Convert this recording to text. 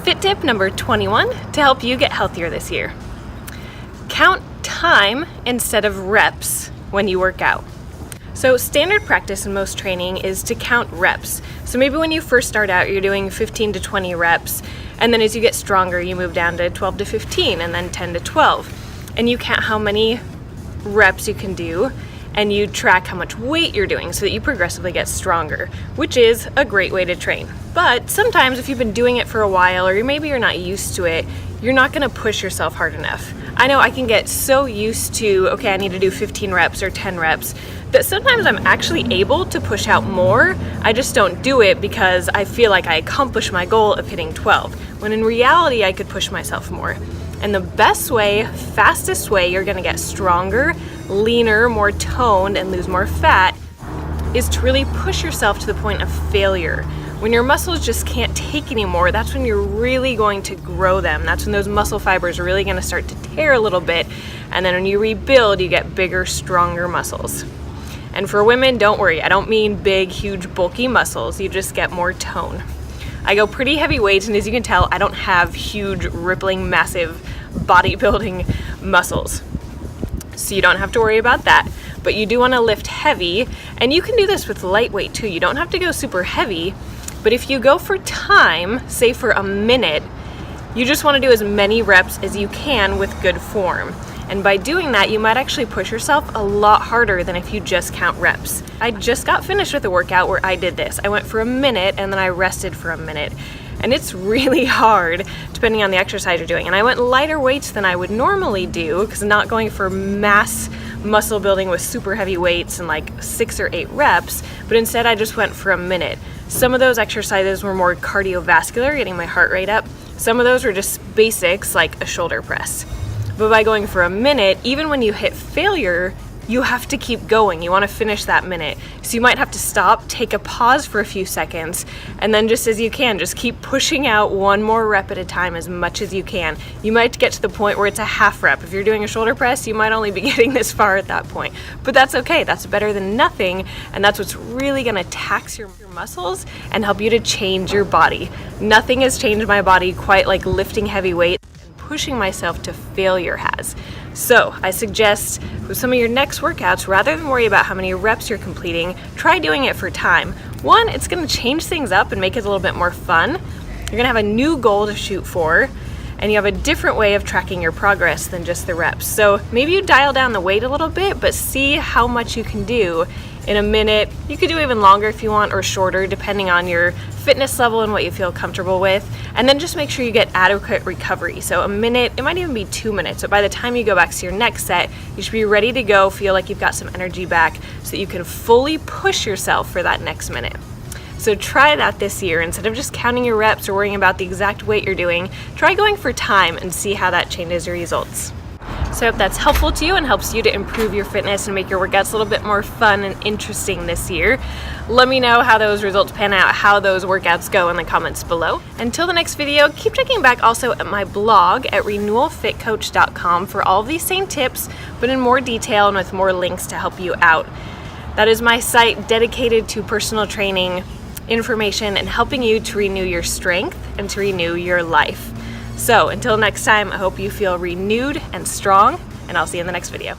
Fit tip number 21 to help you get healthier this year. Count time instead of reps when you work out. So standard practice in most training is to count reps. So maybe when you first start out, you're doing 15 to 20 reps, and then as you get stronger, you move down to 12 to 15, and then 10 to 12. And you count how many reps you can do, and you track how much weight you're doing so that you progressively get stronger, which is a great way to train. But sometimes if you've been doing it for a while, or maybe you're not used to it, you're not gonna push yourself hard enough. I know I can get so used to, okay, I need to do 15 reps or 10 reps, that sometimes I'm actually able to push out more. I just don't do it because I feel like I accomplished my goal of hitting 12, when in reality I could push myself more. And the best way, fastest way you're gonna get stronger, leaner, more toned, and lose more fat is to really push yourself to the point of failure. When your muscles just can't take anymore, that's when you're really going to grow them. That's when those muscle fibers are really gonna start to tear a little bit. And then when you rebuild, you get bigger, stronger muscles. And for women, don't worry, I don't mean big, huge, bulky muscles. You just get more tone. I go pretty heavy weights, and as you can tell, I don't have huge, rippling, massive bodybuilding muscles. So you don't have to worry about that. But you do want to lift heavy, and you can do this with lightweight too. You don't have to go super heavy, but if you go for time, say for a minute, you just want to do as many reps as you can with good form. And by doing that, you might actually push yourself a lot harder than if you just count reps. I just got finished with a workout where I did this. I went for a minute and then I rested for a minute. And it's really hard depending on the exercise you're doing. And I went lighter weights than I would normally do because I'm not going for mass muscle building with super heavy weights and like 6 or 8 reps, but instead I just went for a minute. Some of those exercises were more cardiovascular, getting my heart rate up. Some of those were just basics like a shoulder press. But by going for a minute, even when you hit failure, you have to keep going. You want to finish that minute. So you might have to stop, take a pause for a few seconds, and then just as you can, just keep pushing out one more rep at a time as much as you can. You might get to the point where it's a half rep. If you're doing a shoulder press, you might only be getting this far at that point. But that's okay. That's better than nothing, and that's what's really going to tax your muscles and help you to change your body. Nothing has changed my body quite like lifting heavy weights and pushing myself to failure has. So I suggest with some of your next workouts, rather than worry about how many reps you're completing, try doing it for time. One, it's gonna change things up and make it a little bit more fun. You're gonna have a new goal to shoot for, and you have a different way of tracking your progress than just the reps. So maybe you dial down the weight a little bit, but see how much you can do in a minute. You could do even longer if you want, or shorter, depending on your fitness level and what you feel comfortable with. And then just make sure you get adequate recovery. So a minute, it might even be 2 minutes. So by the time you go back to your next set, you should be ready to go, feel like you've got some energy back so that you can fully push yourself for that next minute. So try that this year. Instead of just counting your reps or worrying about the exact weight you're doing, try going for time and see how that changes your results. So I hope that's helpful to you and helps you to improve your fitness and make your workouts a little bit more fun and interesting this year. Let me know how those results pan out, how those workouts go in the comments below. Until the next video, keep checking back also at my blog at renewalfitcoach.com for all of these same tips, but in more detail and with more links to help you out. That is my site dedicated to personal training, information, and helping you to renew your strength and to renew your life. So until next time, I hope you feel renewed and strong, and I'll see you in the next video.